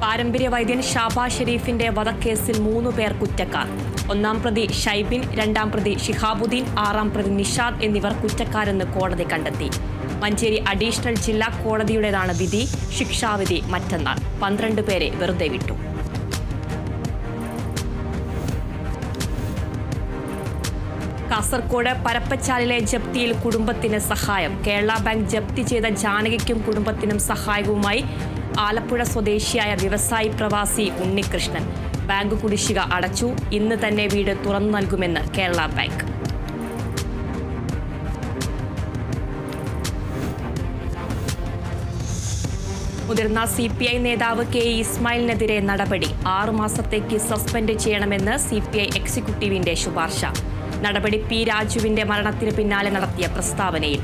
പാരമ്പര്യ വൈദ്യൻ ഷാബാ ഷെരീഫിന്റെ വധക്കേസിൽ 3 പേർ കുറ്റക്കാർ. 1-ാം പ്രതി ഷൈബിൻ, 2-ാം പ്രതി ഷിഹാബുദ്ദീൻ, 6-ാം പ്രതി നിഷാദ് എന്നിവർ കുറ്റക്കാരെന്ന് കോടതി കണ്ടെത്തി. മഞ്ചേരി അഡീഷണൽ ജില്ലാ കോടതിയുടേതാണ് വിധി. ശിക്ഷാവിധി മറ്റന്നാൾ. 12 പേരെ വെറുതെ വിട്ടു. കാസർകോട് പരപ്പച്ചാലിലെ ജപ്തിയിൽ കുടുംബത്തിന് സഹായം. കേരള ബാങ്ക് ജപ്തി ചെയ്ത ജാനകിക്കും കുടുംബത്തിനും സഹായവുമായി ആലപ്പുഴ സ്വദേശിയായ വ്യവസായി പ്രവാസി ഉണ്ണികൃഷ്ണൻ. ബാങ്ക് കുടിശ്ശിക അടച്ചു. ഇന്ന് തന്നെ വീട് തുറന്നു നൽകുമെന്ന് കേരള ബാങ്ക്. മുതിർന്ന CPI നേതാവ് KE ഇസ്മായിലിനെതിരെ നടപടി. 6 മാസത്തേക്ക് സസ്പെൻഡ് ചെയ്യണമെന്ന് CPI എക്സിക്യൂട്ടീവിന്റെ ശുപാർശ. നടപടി P. രാജുവിന്റെ മരണത്തിന് പിന്നാലെ നടത്തിയ പ്രസ്താവനയിൽ.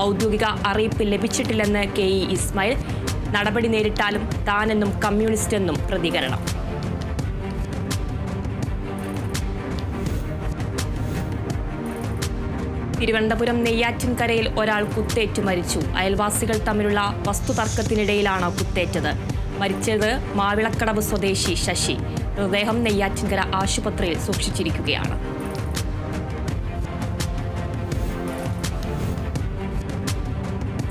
ഔദ്യോഗിക അറിയിപ്പ് ലഭിച്ചിട്ടില്ലെന്ന് KE ഇസ്മായിൽ. നടപടി നേരിട്ടാലും താനെന്നും കമ്മ്യൂണിസ്റ്റെന്നും പ്രതികരണം. തിരുവനന്തപുരം നെയ്യാറ്റിൻകരയിൽ ഒരാൾ കുത്തേറ്റ് മരിച്ചു. അയൽവാസികൾ തമ്മിലുള്ള വസ്തുതർക്കത്തിനിടയിലാണ് കുത്തേറ്റത്. മരിച്ചത് മാവിളക്കടവ് സ്വദേശി ശശി. മൃതദേഹം നെയ്യാറ്റിൻകര ആശുപത്രിയിൽ സൂക്ഷിച്ചിരിക്കുകയാണ്.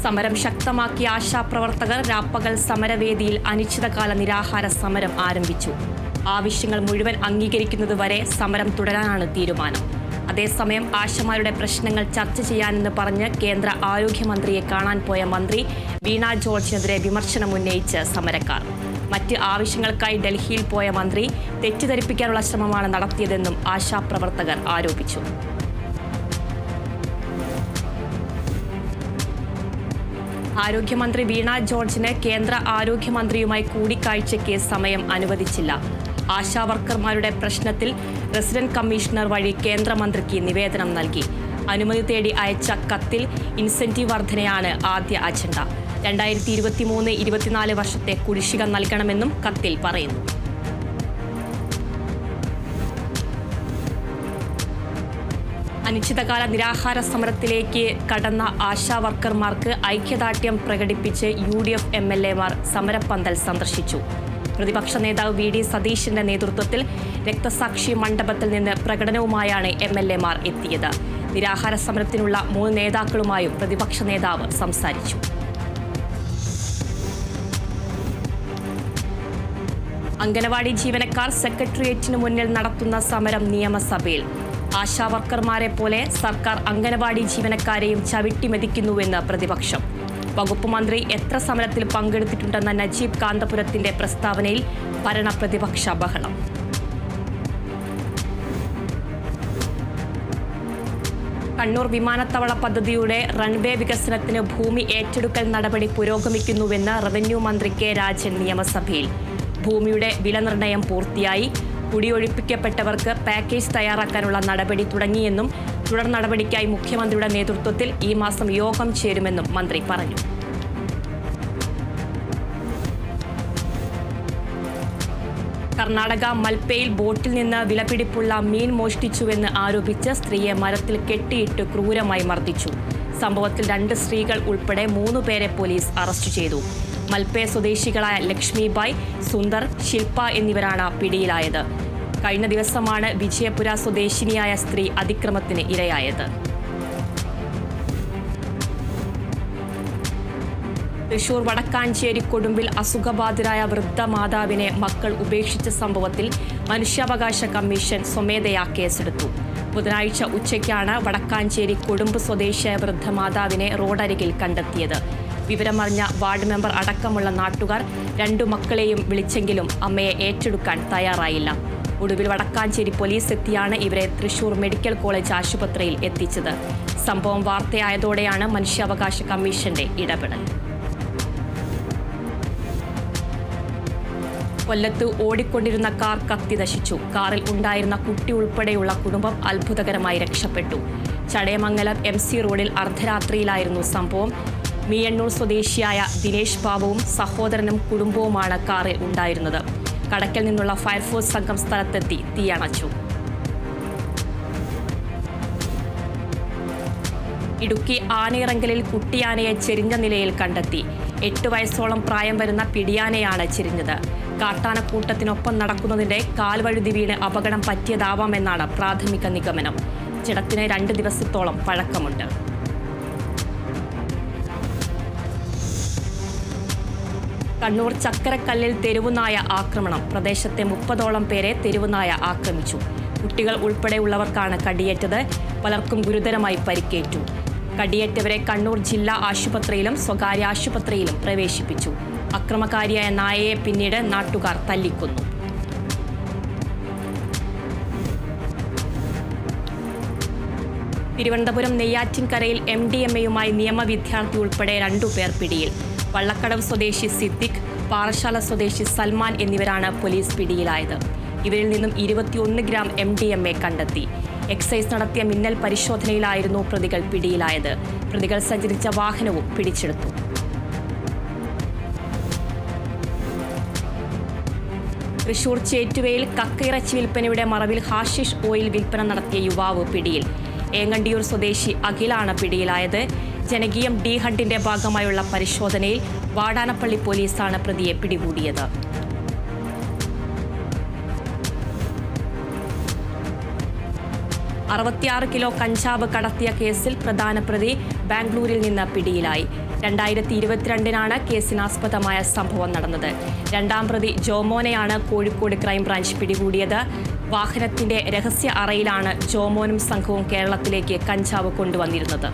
സമരം ശക്തമാക്കിയ ആശാപ്രവർത്തകർ രാപ്പകൽ സമരവേദിയിൽ അനിശ്ചിതകാല നിരാഹാര സമരം ആരംഭിച്ചു. ആവശ്യങ്ങൾ മുഴുവൻ അംഗീകരിക്കുന്നതുവരെ സമരം തുടരാനാണ് തീരുമാനം. അതേസമയം ആശമാരുടെ പ്രശ്നങ്ങൾ ചർച്ച ചെയ്യാനെന്ന് പറഞ്ഞ് കേന്ദ്ര ആരോഗ്യമന്ത്രിയെ കാണാൻ പോയ മന്ത്രി വീണ ജോർജിനെതിരെ വിമർശനമുന്നയിച്ച് സമരക്കാർ. മറ്റ് ആവശ്യങ്ങൾക്കായി ഡൽഹിയിൽ പോയ മന്ത്രി തെറ്റിദ്ധരിപ്പിക്കാനുള്ള ശ്രമമാണ് നടത്തിയതെന്നും ആശാപ്രവർത്തകർ ആരോപിച്ചു. ആരോഗ്യമന്ത്രി വീണ ജോർജിന് കേന്ദ്ര ആരോഗ്യമന്ത്രിയുമായി കൂടിക്കാഴ്ചയ്ക്ക് സമയം അനുവദിച്ചില്ല. ആശാവർക്കർമാരുടെ പ്രശ്നത്തിൽ റെസിഡന്റ് കമ്മീഷണർ വഴി കേന്ദ്രമന്ത്രിക്ക് നിവേദനം നൽകി. അനുമതി തേടി അയച്ച കത്തിൽ ഇൻസെന്റീവ് വർധനയാണ് ആദ്യ അജണ്ട. 2023-24 വർഷത്തെ കുടിശ്ശിക നൽകണമെന്നും കത്തിൽ പറയുന്നു. അനിശ്ചിതകാല നിരാഹാര സമരത്തിലേക്ക് കടന്ന ആശാവർക്കർമാർക്ക് ഐക്യദാർഢ്യം പ്രകടിപ്പിച്ച് UDF MLA-മാർ സമരപ്പന്തൽ സന്ദർശിച്ചു. പ്രതിപക്ഷ നേതാവ് VD സതീശന്റെ നേതൃത്വത്തിൽ രക്തസാക്ഷി മണ്ഡപത്തിൽ നിന്ന് പ്രകടനവുമായാണ് MLA-മാർ എത്തിയത്. നിരാഹാര സമരത്തിനുള്ള 3 നേതാക്കളുമായും പ്രതിപക്ഷ നേതാവ് സംസാരിച്ചു. അംഗനവാടി ജീവനക്കാർ സെക്രട്ടേറിയറ്റിന് മുന്നിൽ നടത്തുന്ന സമരം നിയമസഭയിൽ. ആശാവർക്കർമാരെ പോലെ സർക്കാർ അംഗനവാടി ജീവനക്കാരെയും ചവിട്ടിമെതിക്കുന്നുവെന്ന് പ്രതിപക്ഷം. വകുപ്പ് മന്ത്രി എത്ര സമരത്തിൽ പങ്കെടുത്തിട്ടുണ്ടെന്ന നജീബ് കാന്തപുരത്തിന്റെ പ്രസ്താവനയിൽ ഭരണപ്രതിപക്ഷ ബഹളം. കണ്ണൂർ വിമാനത്താവള പദ്ധതിയുടെ റൺവേ വികസനത്തിന് ഭൂമി ഏറ്റെടുക്കൽ നടപടി പുരോഗമിക്കുന്നുവെന്ന് റവന്യൂ മന്ത്രി K. രാജൻ നിയമസഭയിൽ. ഭൂമിയുടെ വിലനിർണ്ണയം പൂർത്തിയായി. കുടിയൊഴിപ്പിക്കപ്പെട്ടവർക്ക് പാക്കേജ് തയ്യാറാക്കാനുള്ള നടപടി തുടങ്ങിയെന്നും തുടർ നടപടിക്കായി മുഖ്യമന്ത്രിയുടെ നേതൃത്വത്തിൽ ഈ മാസം യോഗം ചേരുമെന്നും മന്ത്രി പറഞ്ഞു. കർണാടക മൽപ്പയിൽ ബോട്ടിൽ നിന്ന് വിലപിടിപ്പുള്ള മീൻ മോഷ്ടിച്ചുവെന്ന് ആരോപിച്ച് സ്ത്രീയെ മരത്തിൽ കെട്ടിയിട്ട് ക്രൂരമായി മർദ്ദിച്ചു. സംഭവത്തിൽ 2 സ്ത്രീകൾ ഉൾപ്പെടെ 3 പേരെ പോലീസ് അറസ്റ്റ് ചെയ്തു. മൽപ്പെ സ്വദേശികളായ ലക്ഷ്മിബായ്, സുന്ദർ, ശില്പ എന്നിവരാണ് പിടിയിലായത്. കഴിഞ്ഞ ദിവസമാണ് വിജയപുര സ്വദേശിനിയായ സ്ത്രീ അതിക്രമത്തിന് ഇരയായത്. തൃശൂർ വടക്കാഞ്ചേരി കൊടുമ്പിൽ അസുഖബാധിതരായ വൃദ്ധ മാതാവിനെ മക്കൾ ഉപേക്ഷിച്ച സംഭവത്തിൽ മനുഷ്യാവകാശ കമ്മീഷൻ സ്വമേധയാ കേസെടുത്തു. ബുധനാഴ്ച ഉച്ചയ്ക്കാണ് വടക്കാഞ്ചേരി കൊടുമ്പ് സ്വദേശിയായ വൃദ്ധ മാതാവിനെ റോഡരികിൽ കണ്ടെത്തിയത്. വിവരമറിഞ്ഞ വാർഡ് മെമ്പർ അടക്കമുള്ള നാട്ടുകാർ 2 മക്കളെയും വിളിച്ചെങ്കിലും അമ്മയെ ഏറ്റെടുക്കാൻ തയ്യാറായില്ല. ഒടുവിൽ വടക്കാഞ്ചേരി പോലീസ് എത്തിയാണ് ഇവരെ തൃശൂർ മെഡിക്കൽ കോളേജ് ആശുപത്രിയിൽ എത്തിച്ചത്. സംഭവം വാർത്തയായതോടെയാണ് മനുഷ്യാവകാശ കമ്മീഷന്റെ ഇടപെടൽ. കൊല്ലത്ത് ഓടിക്കൊണ്ടിരുന്ന കാർ കത്തി നശിച്ചു. കാറിൽ ഉണ്ടായിരുന്ന കുട്ടി ഉൾപ്പെടെയുള്ള കുടുംബം അത്ഭുതകരമായി രക്ഷപ്പെട്ടു. ചടയമംഗലം MC റോഡിൽ അർദ്ധരാത്രിയിലായിരുന്നു സംഭവം. മീയണ്ണൂർ സ്വദേശിയായ ദിനേശ് ബാബുവും സഹോദരനും കുടുംബവുമാണ് കാറിൽ ഉണ്ടായിരുന്നത്. കടക്കൽ നിന്നുള്ള ഫയർഫോഴ്സ് സംഘം സ്ഥലത്തെത്തി തീയണച്ചു. ഇടുക്കി ആനയിറങ്കലിൽ കുട്ടിയാനയെ ചെരിഞ്ഞ നിലയിൽ കണ്ടെത്തി. 8 വയസ്സോളം പ്രായം വരുന്ന പിടിയാനയാണ് ചെരിഞ്ഞത്. കാട്ടാനക്കൂട്ടത്തിനൊപ്പം നടക്കുന്നതിന്റെ കാൽവഴുതി വീണ് അപകടം പറ്റിയതാവാമെന്നാണ് പ്രാഥമിക നിഗമനം. ജഡത്തിന് 2 ദിവസത്തോളം പഴക്കമുണ്ട്. കണ്ണൂർ ചക്കരക്കല്ലിൽ തെരുവുനായ ആക്രമണം. പ്രദേശത്തെ 30ഓളം പേരെ തെരുവുനായ ആക്രമിച്ചു. കുട്ടികൾ ഉൾപ്പെടെയുള്ളവർക്കാണ് കടിയേറ്റത്. പലർക്കും ഗുരുതരമായി പരിക്കേറ്റു. കടിയേറ്റവരെ കണ്ണൂർ ജില്ലാ ആശുപത്രിയിലും സ്വകാര്യ ആശുപത്രിയിലും പ്രവേശിപ്പിച്ചു. അക്രമകാരിയായ നായയെ പിന്നീട് നാട്ടുകാർ തല്ലിക്കൊന്നു. തിരുവനന്തപുരം നെയ്യാറ്റിൻകരയിൽ MDMAയുമായി നിയമവിദ്യാർത്ഥി ഉൾപ്പെടെ 2 പേർ പിടിയിൽ. വള്ളക്കടവ് സ്വദേശി സിദ്ദിഖ്, പാറശാല സ്വദേശി സൽമാൻ എന്നിവരാണ് പോലീസ് പിടിയിലായത്. ഇവരിൽ നിന്നും 21 ഗ്രാം MDMA കണ്ടെത്തി. എക്സൈസ് നടത്തിയ മിന്നൽ പരിശോധനയിലായിരുന്നു പ്രതികൾ പിടിയിലായത്. പ്രതികൾ സഞ്ചരിച്ച വാഹനവും പിടിച്ചെടുത്തു. തൃശൂർ ചേറ്റുവയിൽ കക്കയിറച്ചി വിൽപ്പനയുടെ മറവിൽ ഹാഷിഷ് ഓയിൽ വിൽപ്പന നടത്തിയ യുവാവ് പിടിയിൽ. ഏങ്ങണ്ടിയൂർ സ്വദേശി അഖിലാണ് പിടിയിലായത്. ജനകീയം ഡി ഹണ്ടിന്റെ ഭാഗമായുള്ള പരിശോധനയിൽ വാടാനപ്പള്ളി പോലീസാണ് പ്രതിയെ പിടികൂടിയത്. 66 കിലോ കഞ്ചാവ് കടത്തിയ കേസിൽ പ്രധാന പ്രതി ബാംഗ്ലൂരിൽ നിന്ന് പിടിയിലായി. 2022 കേസിനാസ്പദമായ സംഭവം നടന്നത്. 2ാം പ്രതി ജോമോനെയാണ് കോഴിക്കോട് ക്രൈംബ്രാഞ്ച് പിടികൂടിയത്. വാഹനത്തിന്റെ രഹസ്യ അറയിലാണ് ജോമോനും സംഘവും കേരളത്തിലേക്ക് കഞ്ചാവ് കൊണ്ടുവന്നിരുന്നത്.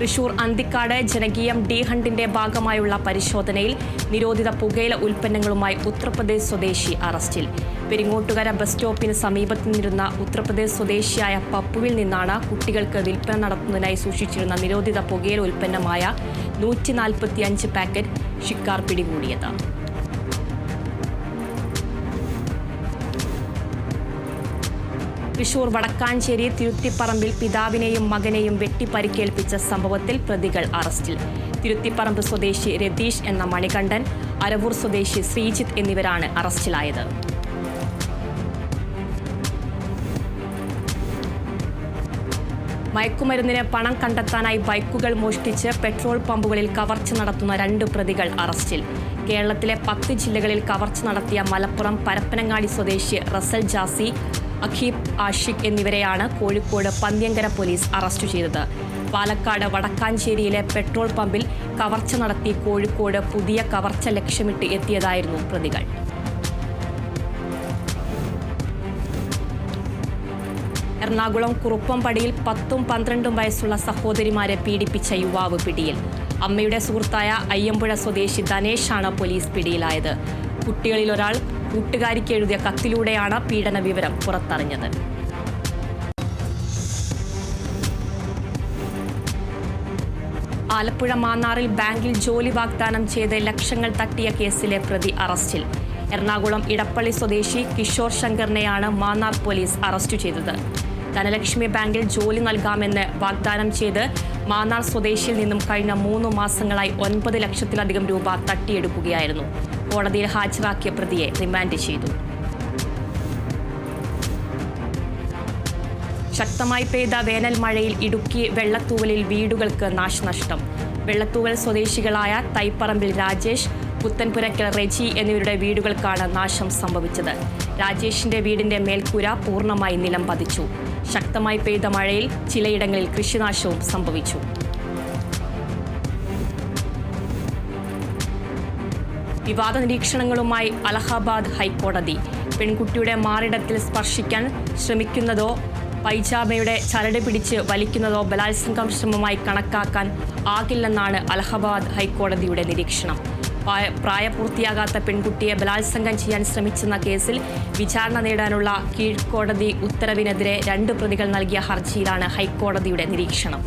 തൃശൂർ അന്തിക്കാട് ജനകീയം ഡി ഹണ്ടിന്റെ ഭാഗമായുള്ള പരിശോധനയിൽ നിരോധിത പുകയില ഉൽപ്പന്നങ്ങളുമായി ഉത്തർപ്രദേശ് സ്വദേശി അറസ്റ്റിൽ. പെരിങ്ങോട്ടുകര ബസ് സ്റ്റോപ്പിന് സമീപത്ത് നിന്നിരുന്ന ഉത്തർപ്രദേശ് സ്വദേശിയായ പപ്പുവിൽ നിന്നാണ് കുട്ടികൾക്ക് വിൽപ്പന നടത്തുന്നതിനായി സൂക്ഷിച്ചിരുന്ന നിരോധിത പുകയില ഉൽപ്പന്നമായ 145 പാക്കറ്റ് ഷിക്കാർ പിടികൂടിയത്. തൃശൂർ വടക്കാഞ്ചേരി തിരുത്തിപ്പറമ്പിൽ പിതാവിനെയും മകനെയും വെട്ടിപ്പരിക്കേൽപ്പിച്ച സംഭവത്തിൽ പ്രതികൾ അറസ്റ്റിൽ. തിരുത്തിപ്പറമ്പ് സ്വദേശി രതീഷ് എന്ന മണികണ്ഠൻ, അരവൂർ സ്വദേശി ശ്രീജിത്ത് എന്നിവരാണ് അറസ്റ്റിലായത്. മയക്കുമരുന്നിന് പണം കണ്ടെത്താനായി ബൈക്കുകൾ മോഷ്ടിച്ച് പെട്രോൾ പമ്പുകളിൽ കവർച്ച നടത്തുന്ന 2 പ്രതികൾ അറസ്റ്റിൽ. കേരളത്തിലെ 10 ജില്ലകളിൽ കവർച്ച നടത്തിയ മലപ്പുറം പരപ്പനങ്ങാടി സ്വദേശി റസൽ ജാസി, അഖീബ് ആഷിഖ് എന്നിവരെയാണ് കോഴിക്കോട് പന്ന്യങ്കര പോലീസ് അറസ്റ്റ് ചെയ്തത്. പാലക്കാട് വടക്കാഞ്ചേരിയിലെ പെട്രോൾ പമ്പിൽ കവർച്ച നടത്തി കോഴിക്കോട് പുതിയ കവർച്ച ലക്ഷ്യമിട്ട് എത്തിയതായിരുന്നു പ്രതികൾ. എറണാകുളം കുറുപ്പംപടിയിൽ 10ഉം 12ഉം വയസ്സുള്ള സഹോദരിമാരെ പീഡിപ്പിച്ച യുവാവ് പിടിയിൽ. അമ്മയുടെ സുഹൃത്തായ അയ്യമ്പുഴ സ്വദേശി ധനേഷാണ് പോലീസ് പിടിയിലായത്. കുട്ടികളിൽ ഒരാൾ കൂട്ടുകാരിക്ക് എഴുതിയ കത്തിലൂടെയാണ് പീഡന വിവരം പുറത്തറിഞ്ഞത്. ആലപ്പുഴ മാന്നാറിൽ ബാങ്കിൽ ജോലി വാഗ്ദാനം ചെയ്ത് ലക്ഷങ്ങൾ തട്ടിയ കേസിലെ പ്രതി അറസ്റ്റിൽ. എറണാകുളം ഇടപ്പള്ളി സ്വദേശി കിഷോർ ശങ്കറിനെയാണ് മാന്നാർ പോലീസ് അറസ്റ്റ് ചെയ്തത്. ധനലക്ഷ്മി ബാങ്കിൽ ജോലി നൽകാമെന്ന് വാഗ്ദാനം ചെയ്ത് മാന്നാർ സ്വദേശിയിൽ നിന്നും കഴിഞ്ഞ 3 മാസങ്ങളായി 9 ലക്ഷത്തിലധികം രൂപ തട്ടിയെടുക്കുകയായിരുന്നു. കോടതിയിൽ ഹാജരാക്കിയ പ്രതിയെ റിമാൻഡ് ചെയ്തു. ശക്തമായി പെയ്ത വേനൽ മഴയിൽ ഇടുക്കി വെള്ളത്തൂവലിൽ വീടുകൾക്ക് നാശനഷ്ടം. വെള്ളത്തൂവൽ സ്വദേശികളായ തൈപ്പറമ്പിൽ രാജേഷ്, പുത്തൻപുരയ്ക്കൽ റെജി എന്നിവരുടെ വീടുകൾക്കാണ് നാശം സംഭവിച്ചത്. രാജേഷിന്റെ വീടിന്റെ മേൽക്കൂര പൂർണ്ണമായി നിലം പതിച്ചു. ശക്തമായി പെയ്ത മഴയിൽ ചിലയിടങ്ങളിൽ കൃഷിനാശവും സംഭവിച്ചു. വിവാദ നിരീക്ഷണങ്ങളുമായി അലഹാബാദ് ഹൈക്കോടതി. പെൺകുട്ടിയുടെ മാറിടത്തിൽ സ്പർശിക്കാൻ ശ്രമിക്കുന്നതോ പൈജാമയുടെ ചരട് പിടിച്ച് വലിക്കുന്നതോ ബലാത്സംഗം ശ്രമമായി കണക്കാക്കാൻ ആകില്ലെന്നാണ് അലഹാബാദ് ഹൈക്കോടതിയുടെ നിരീക്ഷണം. പ്രായപൂർത്തിയാകാത്ത പെൺകുട്ടിയെ ബലാത്സംഗം ചെയ്യാൻ ശ്രമിച്ചെന്ന കേസിൽ വിചാരണ നേടാനുള്ള കീഴ്ക്കോടതി ഉത്തരവിനെതിരെ 2 പ്രതികൾ നൽകിയ ഹർജിയിലാണ് ഹൈക്കോടതിയുടെ നിരീക്ഷണം.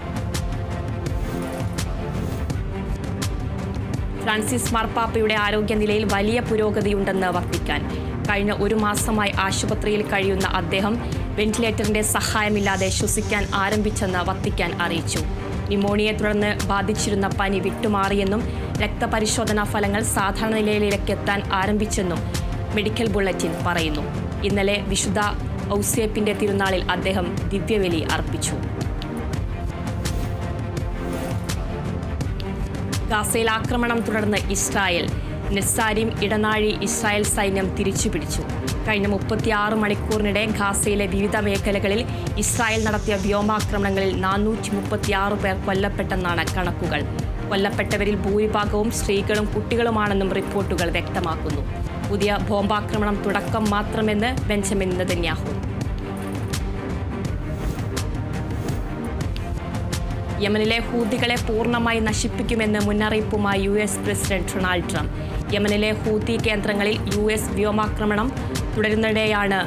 ഫ്രാൻസിസ് മാർപ്പാപ്പയുടെ ആരോഗ്യനിലയിൽ വലിയ പുരോഗതിയുണ്ടെന്ന് വത്തിക്കാൻ. കഴിഞ്ഞ 1 മാസമായി ആശുപത്രിയിൽ കഴിയുന്ന അദ്ദേഹം വെന്റിലേറ്ററിന്റെ സഹായമില്ലാതെ ശ്വസിക്കാൻ ആരംഭിച്ചെന്ന് വത്തിക്കാൻ അറിയിച്ചു. ന്യൂമോണിയയെ തുടർന്ന് ബാധിച്ചിരുന്ന പനി വിട്ടുമാറിയെന്നും രക്തപരിശോധനാ ഫലങ്ങൾ സാധാരണ നിലയിലേക്കെത്താൻ ആരംഭിച്ചെന്നും മെഡിക്കൽ ബുള്ളറ്റിൻ പറയുന്നു. ഇന്നലെ വിശുദ്ധ ഔസേപ്പിന്റെ തിരുനാളിൽ അദ്ദേഹം ദിവ്യബലി അർപ്പിച്ചു. ഗാസയിൽ ആക്രമണം തുടർന്ന് ഇസ്രായേൽ. നെസാരിം ഇടനാഴി ഇസ്രായേൽ സൈന്യം തിരിച്ചുപിടിച്ചു. കഴിഞ്ഞ 36 മണിക്കൂറിനിടെ ഗാസയിലെ വിവിധ മേഖലകളിൽ ഇസ്രായേൽ നടത്തിയ വ്യോമാക്രമണങ്ങളിൽ 436 പേർ കൊല്ലപ്പെട്ടെന്നാണ് കണക്കുകൾ. കൊല്ലപ്പെട്ടവരിൽ ഭൂരിഭാഗവും സ്ത്രീകളും കുട്ടികളുമാണെന്നും റിപ്പോർട്ടുകൾ വ്യക്തമാക്കുന്നു. പുതിയ ബോംബാക്രമണം തുടക്കം മാത്രമെന്ന് ബെഞ്ചമിൻ നെതന്യാഹു. യമനിലെ ഹൂതികളെ പൂർണ്ണമായി നശിപ്പിക്കുമെന്ന് മുന്നറിയിപ്പുമായി US പ്രസിഡന്റ് ഡൊണാൾഡ് ട്രംപ്. യമനിലെ ഹൂതി കേന്ദ്രങ്ങളിൽ US വ്യോമാക്രമണം തുടരുന്നതിടെയാണ്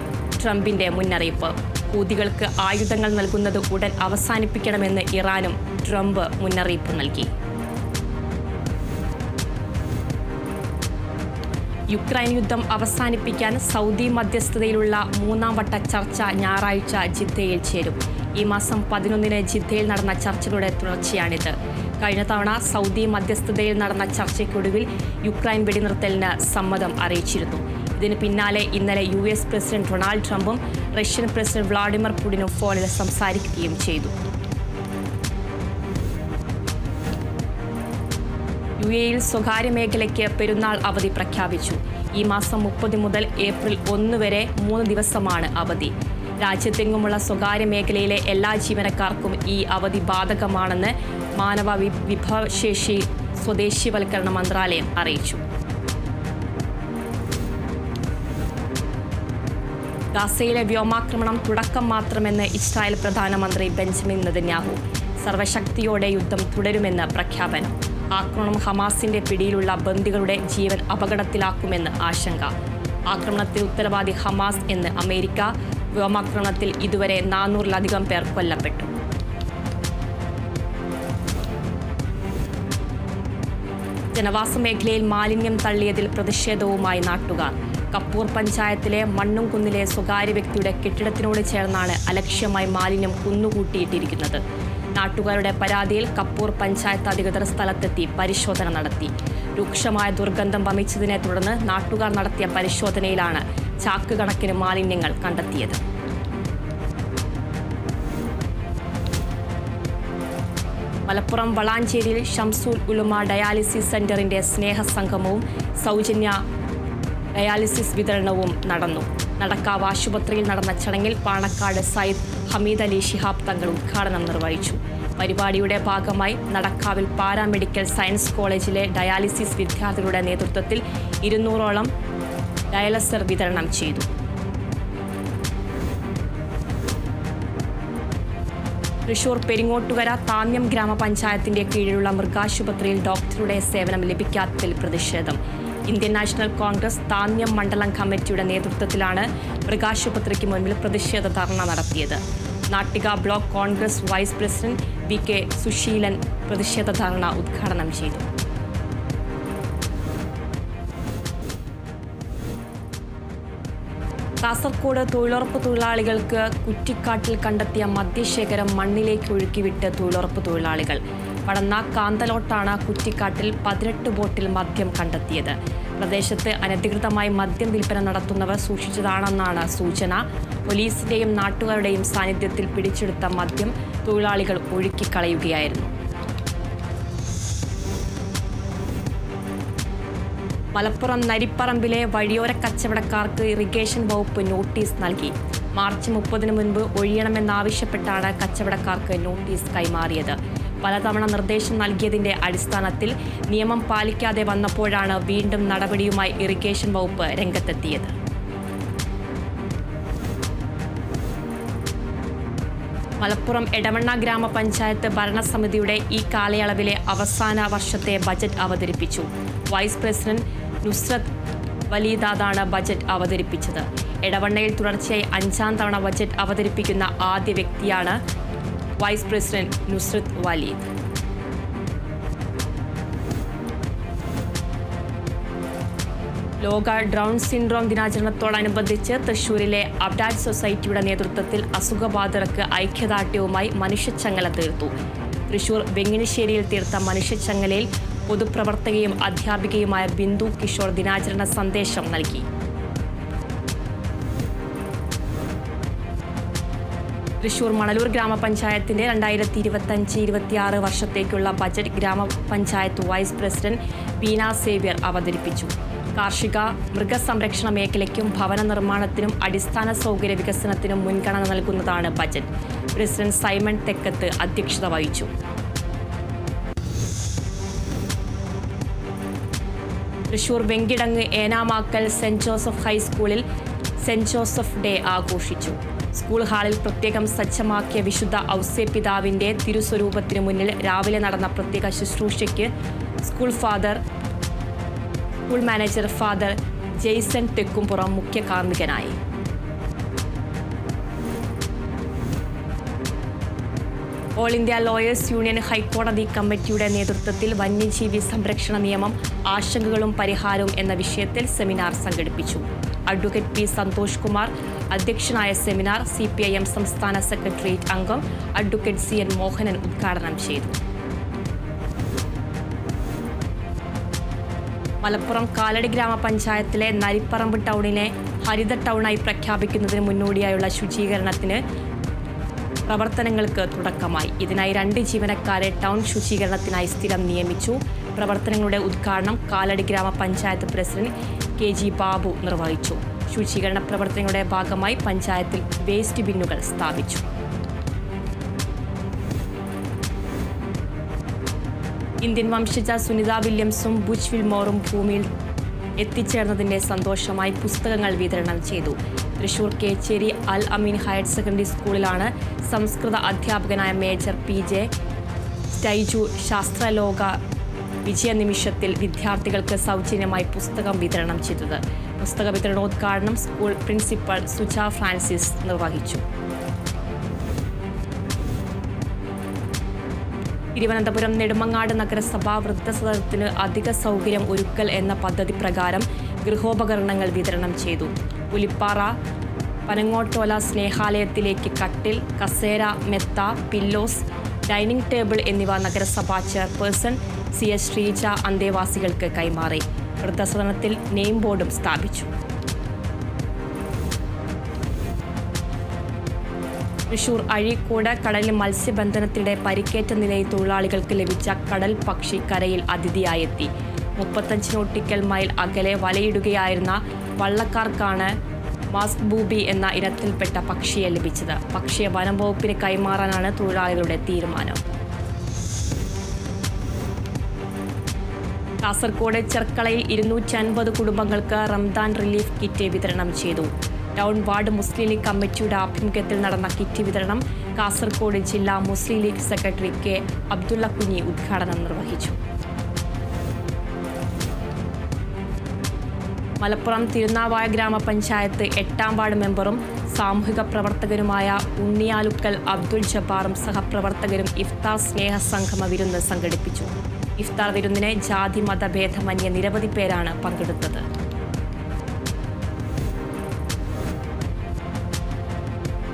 ട്രംപിന്റെ മുന്നറിയിപ്പ്. ഹൂതികൾക്ക് ആയുധങ്ങൾ നൽകുന്നത് ഉടൻ അവസാനിപ്പിക്കണമെന്ന് ഇറാനും ട്രംപ് മുന്നറിയിപ്പ് നൽകി. യുക്രൈൻ യുദ്ധം അവസാനിപ്പിക്കാൻ സൗദി മധ്യസ്ഥതയിലുള്ള 3ാം വട്ട ചർച്ച ഞായറാഴ്ച ജിദ്ദയിൽ ചേരും. ഈ മാസം 11-ന് ജിദ്ദയിൽ നടന്ന ചർച്ചകളുടെ തുടർച്ചയാണിത്. കഴിഞ്ഞ തവണ സൗദി മധ്യസ്ഥതയിൽ നടന്ന ചർച്ചയ്ക്കൊടുവിൽ യുക്രൈൻ വെടിനിർത്തലിന് സമ്മതം അറിയിച്ചിരുന്നു. ഇതിന് പിന്നാലെ ഇന്നലെ US പ്രസിഡന്റ് ഡൊണാൾഡ് ട്രംപും റഷ്യൻ പ്രസിഡന്റ് വ്ളാഡിമിർ പുടിനും ഫോണിൽ സംസാരിക്കുകയും ചെയ്തു. UAEയിൽ സ്വകാര്യ മേഖലയ്ക്ക് പെരുന്നാൾ അവധി പ്രഖ്യാപിച്ചു. ഈ മാസം 30 മുതൽ ഏപ്രിൽ 1 വരെ 3 ദിവസമാണ് അവധി. രാജ്യത്തെങ്ങുമുള്ള സ്വകാര്യ മേഖലയിലെ എല്ലാ ജീവനക്കാർക്കും ഈ അവധി ബാധകമാണെന്ന് മാനവ വിഭവശേഷി സ്വദേശീവൽക്കരണ മന്ത്രാലയം അറിയിച്ചു. ഗാസയിലെ വ്യോമാക്രമണം തുടക്കം മാത്രമെന്ന് ഇസ്രായേൽ പ്രധാനമന്ത്രി ബെഞ്ചമിൻ നെതന്യാഹു. സർവശക്തിയോടെ യുദ്ധം തുടരുമെന്ന് പ്രഖ്യാപനം. ആക്രമണം ഹമാസിന്റെ പിടിയിലുള്ള ബന്ദികളുടെ ജീവൻ അപകടത്തിലാക്കുമെന്ന് ആശങ്ക. ആക്രമണത്തിൽ ഉത്തരവാദി ഹമാസ് എന്ന് അമേരിക്ക. വ്യോമാക്രമണത്തിൽ ഇതുവരെ 400-ലധികം പേർ കൊല്ലപ്പെട്ടു. ജനവാസ മേഖലയിൽ മാലിന്യം തള്ളിയതിൽ പ്രതിഷേധവുമായി നാട്ടുകാർ. കപ്പൂർ പഞ്ചായത്തിലെ മണ്ണുംകുന്നിലെ സ്വകാര്യ വ്യക്തിയുടെ കെട്ടിടത്തിനോട് ചേർന്നാണ് അലക്ഷ്യമായി മാലിന്യം കുന്നുകൂട്ടിയിട്ടിരിക്കുന്നത്. നാട്ടുകാരുടെ പരാതിയിൽ കപ്പൂർ പഞ്ചായത്ത് അധികൃതർ സ്ഥലത്തെത്തി പരിശോധന നടത്തി. രൂക്ഷമായ ദുർഗന്ധം വമിച്ചതിനെ തുടർന്ന് നാട്ടുകാർ നടത്തിയ പരിശോധനയിലാണ് ചാക്ക് കണക്കിന് മാലിന്യങ്ങൾ കണ്ടെത്തിയത്. മലപ്പുറം വളാഞ്ചേരിയിൽ ഷംസുൽ ഉലമ ഡയാലിസിസ് സെന്ററിന്റെ സ്നേഹസംഗമവും സൗജന്യ ഡയാലിസിസ് വിതരണവും നടന്നു. നടക്കാവ് ആശുപത്രിയിൽ നടന്ന ചടങ്ങിൽ പാണക്കാട് സയ്യിദ് ഹമീദ് അലി ശിഹാബ് തങ്ങൾ ഉദ്ഘാടനം നിർവഹിച്ചു. പരിപാടിയുടെ ഭാഗമായി നടക്കാവിൽ പാരാമെഡിക്കൽ സയൻസ് കോളേജിലെ ഡയാലിസിസ് വിദ്യാർത്ഥികളുടെ നേതൃത്വത്തിൽ 200ഓളം ഡയാലിസർ വിതരണം ചെയ്തു. തൃശൂർ പെരിങ്ങോട്ടുകര താന്യം ഗ്രാമപഞ്ചായത്തിന്റെ കീഴിലുള്ള മൃഗാശുപത്രിയിൽ ഡോക്ടറുടെ സേവനം ലഭിക്കാത്തതിൽ പ്രതിഷേധം. ഇന്ത്യൻ നാഷണൽ കോൺഗ്രസ് താന്യം മണ്ഡലം കമ്മിറ്റിയുടെ നേതൃത്വത്തിലാണ് മൃഗാശുപത്രിക്ക് മുൻപിൽ പ്രതിഷേധ ധർണ നടത്തിയത്. Nattika block Congress vice president VK Susheelan പ്രതിഷേധ ധർണ ഉദ്ഘാടനം ചെയ്തു. കാസർഗോഡ് തൊഴിലുറപ്പ് തൊഴിലാളികൾക്ക് കുറ്റിക്കാട്ടിൽ കണ്ടെത്തിയ മദ്യശേഖരം മണ്ണിലേക്ക് ഒഴുക്കിവിട്ട് തൊഴിലുറപ്പ് തൊഴിലാളികൾ. പടന്ന കാന്തലോട്ടാണ് കുറ്റിക്കാട്ടിൽ 18 ബോട്ടിൽ മദ്യം കണ്ടെത്തിയത്. പ്രദേശത്ത് അനധികൃതമായി മദ്യം വിൽപ്പന നടത്തുന്നവർ സൂക്ഷിച്ചതാണെന്നാണ് സൂചന. പോലീസിന്റെയും നാട്ടുകാരുടെയും സാന്നിധ്യത്തിൽ പിടിച്ചെടുത്ത മദ്യം തൊഴിലാളികൾ ഒഴുക്കിക്കളയുകയായിരുന്നു. മലപ്പുറം നരിപ്പറമ്പിലെ വഴിയോര കച്ചവടക്കാർക്ക് ഇറിഗേഷൻ വകുപ്പ് നോട്ടീസ് നൽകി. മാർച്ച് 30-ന് മുൻപ് ഒഴിയണമെന്നാവശ്യപ്പെട്ടാണ് കച്ചവടക്കാർക്ക് നോട്ടീസ് കൈമാറിയത്. പലതവണ നിർദ്ദേശം നൽകിയതിന്റെ അടിസ്ഥാനത്തിൽ നിയമം പാലിക്കാതെ വന്നപ്പോഴാണ് വീണ്ടും നടപടിയുമായി ഇറിഗേഷൻ വകുപ്പ് രംഗത്തെത്തിയത്. മലപ്പുറം എടവണ്ണ ഗ്രാമപഞ്ചായത്ത് ഭരണസമിതിയുടെ ഈ കാലയളവിലെ അവസാന വർഷത്തെ ബജറ്റ് അവതരിപ്പിച്ചു. വൈസ് പ്രസിഡന്റ് നുസ്രത്ത് വലീദാദാണ് ബജറ്റ് അവതരിപ്പിച്ചത്. എടവണ്ണയിൽ തുടർച്ചയായി 5ാം തവണ ബജറ്റ് അവതരിപ്പിക്കുന്ന ആദ്യ വ്യക്തിയാണ് വൈസ് പ്രസിഡന്റ് നുസ്രത്ത് വലീദ്. ലോക ഡൗൺ സിൻഡ്രോം ദിനാചരണത്തോടനുബന്ധിച്ച് തൃശൂരിലെ അബ്ഡാറ്റ് സൊസൈറ്റിയുടെ നേതൃത്വത്തിൽ അസുഖബാധിതർക്ക് ഐക്യദാർഢ്യവുമായി മനുഷ്യച്ചങ്ങല തീർത്തു. തൃശൂർ വെങ്ങിണിശ്ശേരിയിൽ തീർത്ത മനുഷ്യച്ചങ്ങലയിൽ പൊതുപ്രവർത്തകയും അധ്യാപികയുമായ ബിന്ദു കിഷോർ ദിനാചരണ സന്ദേശം നൽകി. തൃശൂർ മണലൂർ ഗ്രാമപഞ്ചായത്തിന്റെ 2025-26 വർഷത്തേക്കുള്ള ബജറ്റ് ഗ്രാമപഞ്ചായത്ത് വൈസ് പ്രസിഡന്റ് ബീന സേവ്യർ അവതരിപ്പിച്ചു. കാർഷിക, മൃഗസംരക്ഷണ മേഖലയ്ക്കും ഭവന നിർമ്മാണത്തിനും അടിസ്ഥാന സൗകര്യ വികസനത്തിനും മുൻഗണന നൽകുന്നതാണ് ബജറ്റ്. പ്രസിഡന്റ് സൈമൺ തെക്കത്ത് അധ്യക്ഷത വഹിച്ചു. തൃശൂർ വെങ്കിടങ്ങ് ഏനാമാക്കൽ സെന്റ് ജോസഫ് ഹൈസ്കൂളിൽ സെന്റ് ജോസഫ് ഡേ ആഘോഷിച്ചു. സ്കൂൾ ഹാളിൽ പ്രത്യേകം സജ്ജമാക്കിയ വിശുദ്ധ ഔസേപ്പിതാവിന്റെ തിരുസ്വരൂപത്തിനു മുന്നിൽ രാവിലെ നടന്ന പ്രത്യേക ശുശ്രൂഷയ്ക്ക് school manager father Jaison Thekkumpuram മുഖ്യ കാർമ്മികനായി. ഓൾ ഇന്ത്യ ലോയേഴ്സ് യൂണിയൻ ഹൈക്കോടതി കമ്മിറ്റിയുടെ നേതൃത്വത്തിൽ വന്യജീവി സംരക്ഷണ നിയമം ആശങ്കകളും പരിഹാരവും എന്ന വിഷയത്തിൽ സെമിനാർ സംഘടിപ്പിച്ചു. അഡ്വക്കേറ്റ് പി സന്തോഷ് കുമാർ അധ്യക്ഷനായ സെമിനാർ CPIM സംസ്ഥാന സെക്രട്ടേറിയറ്റ് അംഗം അഡ്വക്കേറ്റ് CN മോഹനൻ ഉദ്ഘാടനം ചെയ്തു. മലപ്പുറം കാലടി ഗ്രാമപഞ്ചായത്തിലെ നരിപ്പറമ്പ് ടൗണിനെ ഹരിത ടൗണായി പ്രഖ്യാപിക്കുന്നതിന് മുന്നോടിയായുള്ള ശുചീകരണത്തിന് പ്രവർത്തനങ്ങൾക്ക് തുടക്കമായി. ഇതിനായി 2 ജീവനക്കാരെ ടൗൺ ശുചീകരണത്തിനായി സ്ഥിരം നിയമിച്ചു. പ്രവർത്തനങ്ങളുടെ ഉദ്ഘാടനം കാലടി ഗ്രാമപഞ്ചായത്ത് പ്രസിഡന്റ് KG ബാബു നിർവഹിച്ചു. ശുചീകരണ പ്രവർത്തനങ്ങളുടെ ഭാഗമായി പഞ്ചായത്തിൽ വേസ്റ്റ് ബിന്നുകൾ സ്ഥാപിച്ചു. ഇന്ത്യൻ വംശജ സുനിത വില്യംസും ബുച്ച് വിൽമോറും ഭൂമിയിൽ എത്തിച്ചേർന്നതിന്റെ സന്തോഷമായി പുസ്തകങ്ങൾ വിതരണം ചെയ്തു. തൃശൂർ കേച്ചേരി അൽ അമീൻ ഹയർ സെക്കൻഡറി സ്കൂളിലാണ് സംസ്കൃത അധ്യാപകനായ മേജർ PJ സ്റ്റൈജു ശാസ്ത്രലോക വിജയ നിമിഷത്തിൽ വിദ്യാർത്ഥികൾക്ക് സൗജന്യമായി പുസ്തകം വിതരണം ചെയ്തത്. പുസ്തക വിതരണോദ്ഘാടനം സ്കൂൾ പ്രിൻസിപ്പൽ സുജ ഫ്രാൻസിസ് നിർവഹിച്ചു. തിരുവനന്തപുരം നെടുമങ്ങാട് നഗരസഭ വൃദ്ധസദനത്തിന് അധിക സൗകര്യം ഒരുക്കൽ എന്ന പദ്ധതി പ്രകാരം ഗൃഹോപകരണങ്ങൾ വിതരണം ചെയ്തു. പുലിപ്പാറ പനങ്ങോട്ടോല സ്നേഹാലയത്തിലേക്ക് കട്ടിൽ, കസേര, മെത്ത, പില്ലോസ്, ഡൈനിങ് ടേബിൾ എന്നിവ നഗരസഭാ ചെയർപേഴ്സൺ CS ശ്രീജ അന്തേവാസികൾക്ക് കൈമാറി. വൃദ്ധസദനത്തിൽ നെയിം ബോർഡും സ്ഥാപിച്ചു. തൃശൂർ അഴീക്കോട് കടലിൽ മത്സ്യബന്ധനത്തിനിടെ പരിക്കേറ്റ നിലയിൽ തൊഴിലാളികൾക്ക് ലഭിച്ച കടൽ പക്ഷി കരയിൽ അതിഥിയായെത്തി. 35 നോട്ടിക്കൽ മൈൽ അകലെ വലയിടുകയായിരുന്ന വള്ളക്കാർക്കാണ് മാസ്ക് ബൂബി എന്ന ഇനത്തിൽപ്പെട്ട പക്ഷിയെ ലഭിച്ചത്. പക്ഷിയെ വനം വകുപ്പിന് കൈമാറാനാണ് തൊഴിലാളികളുടെ തീരുമാനം. കാസർഗോഡ് ചെർക്കളയിൽ 250 കുടുംബങ്ങൾക്ക് റംദാൻ റിലീഫ് കിറ്റ് വിതരണം ചെയ്തു. ടൗൺ വാർഡ് മുസ്ലിം ലീഗ് കമ്മിറ്റിയുടെ ആഭിമുഖ്യത്തിൽ നടന്ന കിറ്റ് വിതരണം കാസർഗോഡ് ജില്ലാ മുസ്ലിം ലീഗ് സെക്രട്ടറി K അബ്ദുള്ള കുഞ്ഞി ഉദ്ഘാടനം നിർവഹിച്ചു. മലപ്പുറം തിരുനാവായ ഗ്രാമപഞ്ചായത്ത് 8ാം വാർഡ് മെമ്പറും സാമൂഹിക പ്രവർത്തകരുമായ ഉണ്ണിയാലുക്കൽ അബ്ദുൽ ജബ്ബാറും സഹപ്രവർത്തകരും ഇഫ്താർ സ്നേഹ സംഗമ വിരുന്ന് സംഘടിപ്പിച്ചു. ഇഫ്താർ വിരുന്നിന് ജാതി മതഭേദമന്യേ നിരവധി പേരാണ് പങ്കെടുത്തത്.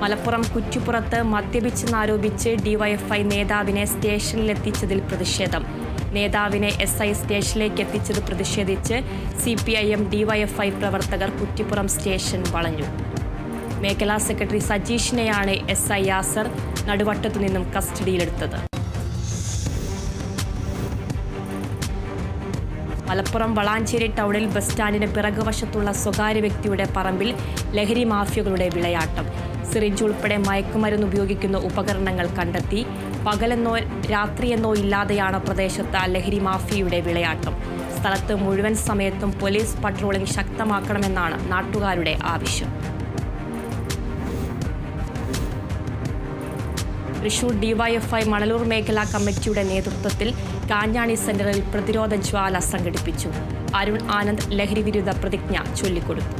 മലപ്പുറം കുറ്റിപ്പുറത്ത് മദ്യപിച്ചെന്നാരോപിച്ച് DYFI നേതാവിനെ സ്റ്റേഷനിലെത്തിച്ചതിൽ പ്രതിഷേധം. നേതാവിനെ SI സ്റ്റേഷനിലേക്ക് എത്തിച്ചത് പ്രതിഷേധിച്ച് CPIM DYFI പ്രവർത്തകർ കുറ്റിപ്പുറം സ്റ്റേഷൻ വളഞ്ഞു. മേഖലാ സെക്രട്ടറി സജീഷിനെയാണ് SI യാസർ നടുവട്ടത്തു നിന്നും കസ്റ്റഡിയിലെടുത്തത്. മലപ്പുറം വളാഞ്ചേരി ടൗണിൽ ബസ് സ്റ്റാൻഡിന് പിറകുവശത്തുള്ള സ്വകാര്യ വ്യക്തിയുടെ പറമ്പിൽ ലഹരി മാഫിയകളുടെ വിളയാട്ടം. സിറിഞ്ച് ഉൾപ്പെടെ മയക്കുമരുന്ന് ഉപയോഗിക്കുന്ന ഉപകരണങ്ങൾ കണ്ടെത്തി. പകലെന്നോ രാത്രിയെന്നോ ഇല്ലാതെയാണ് പ്രദേശത്ത് ലഹരി മാഫിയയുടെ വിളയാട്ടം. സ്ഥലത്ത് മുഴുവൻ സമയത്തും പോലീസ് പട്രോളിംഗ് ശക്തമാക്കണമെന്നാണ് നാട്ടുകാരുടെ ആവശ്യം. തൃശൂർ DYFI മണലൂർ മേഖലാ കമ്മിറ്റിയുടെ നേതൃത്വത്തിൽ കാഞ്ഞാണി സെന്ററിൽ പ്രതിരോധ ജ്വാല സംഘടിപ്പിച്ചു. അരുൺ ആനന്ദ് ലഹരി വിരുദ്ധ പ്രതിജ്ഞ ചൊല്ലിക്കൊടുത്തു.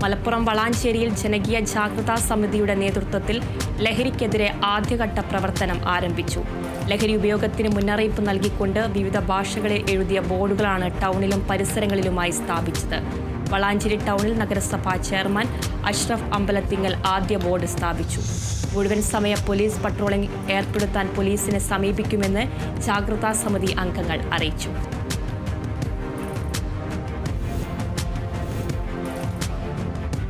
മലപ്പുറം വളാഞ്ചേരിയിൽ ജനകീയ ജാഗ്രതാ സമിതിയുടെ നേതൃത്വത്തിൽ ലഹരിക്കെതിരെ ആദ്യഘട്ട പ്രവർത്തനം ആരംഭിച്ചു. ലഹരി ഉപയോഗത്തിന് മുന്നറിയിപ്പ് നൽകിക്കൊണ്ട് വിവിധ ഭാഷകളിൽ എഴുതിയ ബോർഡുകളാണ് ടൗണിലും പരിസരങ്ങളിലുമായി സ്ഥാപിച്ചത്. വളാഞ്ചേരി ടൗണിൽ നഗരസഭാ ചെയർമാൻ അഷ്റഫ് അമ്പലത്തിങ്ങൽ ആദ്യ ബോർഡ് സ്ഥാപിച്ചു. മുഴുവൻ സമയ പോലീസ് പട്രോളിംഗ് ഏർപ്പെടുത്താൻ പോലീസിനെ സമീപിക്കുമെന്ന് ജാഗ്രതാ സമിതി അംഗങ്ങൾ അറിയിച്ചു.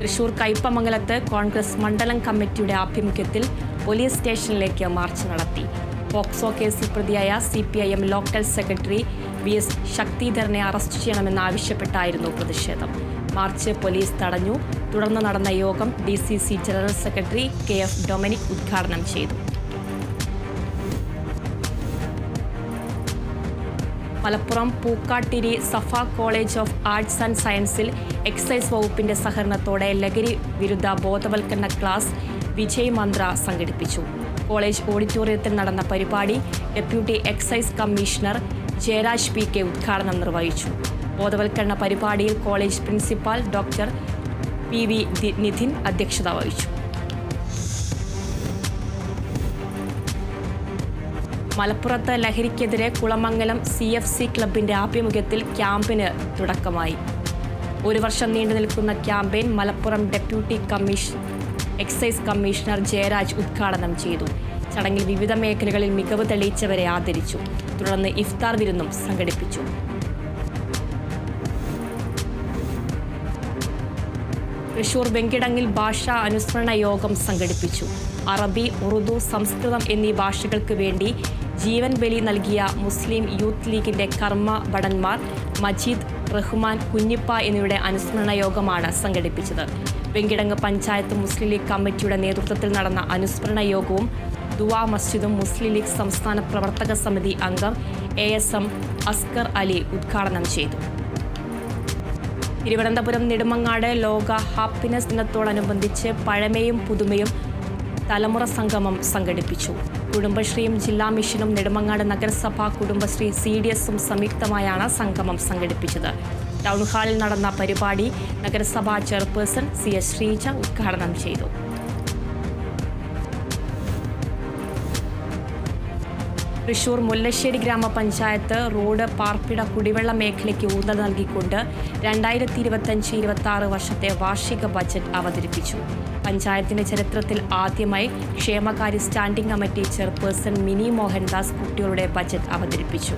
തൃശൂർ കയ്പമംഗലത്ത് കോൺഗ്രസ് മണ്ഡലം കമ്മിറ്റിയുടെ ആഭിമുഖ്യത്തിൽ പോലീസ് സ്റ്റേഷനിലേക്ക് മാർച്ച് നടത്തി. പോക്സോ കേസിൽ പ്രതിയായ CPIM ലോക്കൽ സെക്രട്ടറി VS ശക്തിധരനെ അറസ്റ്റ് ചെയ്യണമെന്നാവശ്യപ്പെട്ടായിരുന്നു പ്രതിഷേധം. മാർച്ച് പോലീസ് തടഞ്ഞു. തുടർന്ന് നടന്ന യോഗം DCC general secretary KF Dominic ഉദ്ഘാടനം ചെയ്തു. Malappuram Pookkattiri Safa college of arts and സയൻസിൽ എക്സൈസ് വകുപ്പിന്റെ സഹകരണത്തോടെ ലഹരി വിരുദ്ധ ബോധവൽക്കരണ ക്ലാസ് വിജയ് മന്ത്ര സംഘടിപ്പിച്ചു. കോളേജ് ഓഡിറ്റോറിയത്തിൽ നടന്ന പരിപാടി deputy excise commissioner Jayaraj PK ഉദ്ഘാടനം നിർവഹിച്ചു. ബോധവൽക്കരണ പരിപാടിയിൽ college principal doctor PV Nidhin അധ്യക്ഷത വഹിച്ചു. മലപ്പുറത്ത് ലഹരിക്കെതിരെ കുളമംഗലം CFC ക്ലബിന്റെ ആഭിമുഖ്യത്തിൽ ക്യാമ്പിന് തുടക്കമായി. 1 വർഷം നീണ്ടു നിൽക്കുന്ന campaign Malappuram deputy excise commissioner Jayaraj ഉദ്ഘാടനം ചെയ്തു. ചടങ്ങിൽ വിവിധ മേഖലകളിൽ മികവ് തെളിയിച്ചവരെ ആദരിച്ചു. തുടർന്ന് ഇഫ്താർ വിരുന്നും സംഘടിപ്പിച്ചു. തൃശൂർ വെങ്കിടങ്ങിൽ ഭാഷാ അനുസ്മരണ യോഗം സംഘടിപ്പിച്ചു. അറബി, ഉറുദു, സംസ്കൃതം എന്നീ ഭാഷകൾക്ക് വേണ്ടി ജീവൻ ബലി നൽകിയ മുസ്ലിം യൂത്ത് ലീഗിന്റെ കർമ്മ ഭടന്മാർ മജീദ്, റഹ്മാൻ, കുഞ്ഞിപ്പ എന്നിവരുടെ അനുസ്മരണ യോഗമാണ് സംഘടിപ്പിച്ചത്. വെങ്കിടങ്ങ് പഞ്ചായത്ത് മുസ്ലിം ലീഗ് കമ്മിറ്റിയുടെ നേതൃത്വത്തിൽ നടന്ന അനുസ്മരണ യോഗവും ദുആ മസ്ജിദും മുസ്ലിം ലീഗ് സംസ്ഥാന പ്രവർത്തക സമിതി അംഗം ASM അസ്കർ അലി ഉദ്ഘാടനം ചെയ്തു. തിരുവനന്തപുരം നെടുമങ്ങാട് ലോക ഹാപ്പിനെസ് ദിനത്തോടനുബന്ധിച്ച് പഴമയും പുതുമയും തലമുറ സംഗമം സംഘടിപ്പിച്ചു. കുടുംബശ്രീയും ജില്ലാ മിഷനും നെടുമങ്ങാട് നഗരസഭ കുടുംബശ്രീ CDSഉം സംയുക്തമായാണ് സംഗമം സംഘടിപ്പിച്ചത്. ടൗൺ ഹാളിൽ നടന്ന പരിപാടി നഗരസഭാ ചെയർപേഴ്സൺ CS ശ്രീജ ഉദ്ഘാടനം ചെയ്തു. തൃശൂർ മുല്ലശ്ശേരി ഗ്രാമപഞ്ചായത്ത് റോഡ്, പാർപ്പിട, കുടിവെള്ള മേഖലയ്ക്ക് ഊന്നൽ നൽകിക്കൊണ്ട് 2025-26 വർഷത്തെ വാർഷിക ബജറ്റ് അവതരിപ്പിച്ചു. പഞ്ചായത്തിന്റെ ചരിത്രത്തിൽ ആദ്യമായി ക്ഷേമകാര്യ standing committee chairperson mini Mohandas കുട്ടികളുടെ ബജറ്റ് അവതരിപ്പിച്ചു.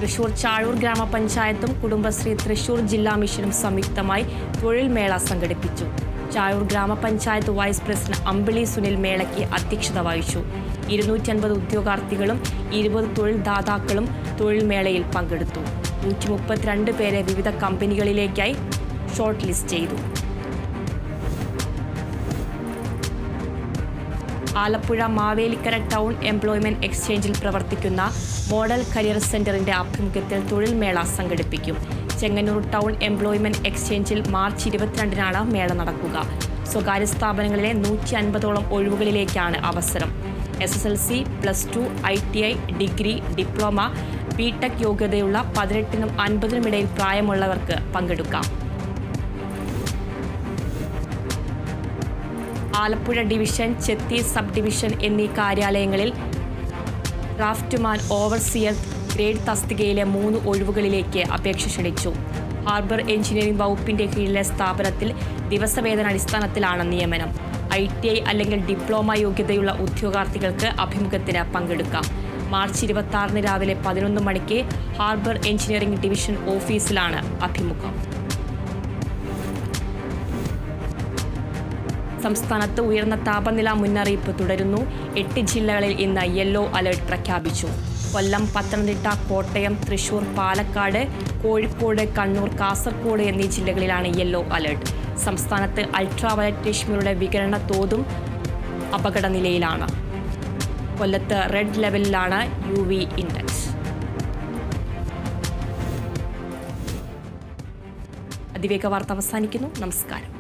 തൃശൂർ ചാഴൂർ ഗ്രാമപഞ്ചായത്തും കുടുംബശ്രീ തൃശൂർ ജില്ലാ മിഷനും സംയുക്തമായി തൊഴിൽ മേള സംഘടിപ്പിച്ചു. ചാഴൂർ ഗ്രാമപഞ്ചായത്ത് വൈസ് പ്രസിഡന്റ് അമ്പിളി സുനിൽ മേളയ്ക്ക് അധ്യക്ഷത വഹിച്ചു. 250 ഉദ്യോഗാർത്ഥികളും 20 തൊഴിൽ ദാതാക്കളും തൊഴിൽ മേളയിൽ പങ്കെടുത്തു. 132 പേരെ വിവിധ കമ്പനികളിലേക്കായി ഷോർട്ട് ലിസ്റ്റ് ചെയ്തു. ആലപ്പുഴ മാവേലിക്കര ടൗൺ എംപ്ലോയ്മെന്റ് എക്സ്ചേഞ്ചിൽ പ്രവർത്തിക്കുന്ന മോഡൽ കരിയർ സെന്ററിന്റെ ആഭിമുഖ്യത്തിൽ തൊഴിൽ മേള സംഘടിപ്പിക്കും. ചെങ്ങന്നൂർ ടൗൺ എംപ്ലോയ്മെന്റ് എക്സ്ചേഞ്ചിൽ മാർച്ച് 22-നാണ് മേള നടക്കുക. സ്വകാര്യ സ്ഥാപനങ്ങളിലെ 150ഓളം ഒഴിവുകളിലേക്കാണ് അവസരം. SSLC, +2, ITI, degree, diploma, BTech യോഗ്യതയുള്ള 18-നും 50-നും ഇടയിൽ പ്രായമുള്ളവർക്ക് പങ്കെടുക്കാം. ആലപ്പുഴ ഡിവിഷൻ, ചെത്തി സബ് ഡിവിഷൻ എന്നീ കാര്യാലയങ്ങളിൽ ഡ്രാഫ്റ്റ്മാൻ, ഓവർസിയർ ഗ്രേഡ് തസ്തികയിലെ 3 ഒഴിവുകളിലേക്ക് അപേക്ഷ ക്ഷണിച്ചു. ഹാർബർ എഞ്ചിനീയറിംഗ് വകുപ്പിന്റെ കീഴിലെ സ്ഥാപനത്തിൽ ദിവസവേതനാടിസ്ഥാനത്തിലാണ് നിയമനം. ITI അല്ലെങ്കിൽ ഡിപ്ലോമ യോഗ്യതയുള്ള ഉദ്യോഗാർത്ഥികൾക്ക് അഭിമുഖത്തിന് പങ്കെടുക്കാം. മാർച്ച് 26-ന് രാവിലെ 11 മണിക്ക് ഹാർബർ എഞ്ചിനീയറിംഗ് ഡിവിഷൻ ഓഫീസിലാണ് അഭിമുഖം. സംസ്ഥാനത്ത് ഉയർന്ന താപനില മുന്നറിയിപ്പ് തുടരുന്നു. 8 ജില്ലകളിൽ ഇന്ന് യെല്ലോ അലർട്ട് പ്രഖ്യാപിച്ചു. കൊല്ലം, പത്തനംതിട്ട, കോട്ടയം, തൃശൂർ, പാലക്കാട്, കോഴിക്കോട്, കണ്ണൂർ, കാസർഗോഡ് എന്നീ ജില്ലകളിലാണ് യെല്ലോ അലർട്ട്. സംസ്ഥാനത്ത് അൾട്രാവയലറ്റ് രശ്മികളുടെ വികിരണ തോതും അപകടനിലയിലാണ്. കൊല്ലത്ത് റെഡ് ലെവലിലാണ് UV ഇൻഡെക്സ്. അതിവേഗ വാർത്ത അവസാനിക്കുന്നു. നമസ്കാരം.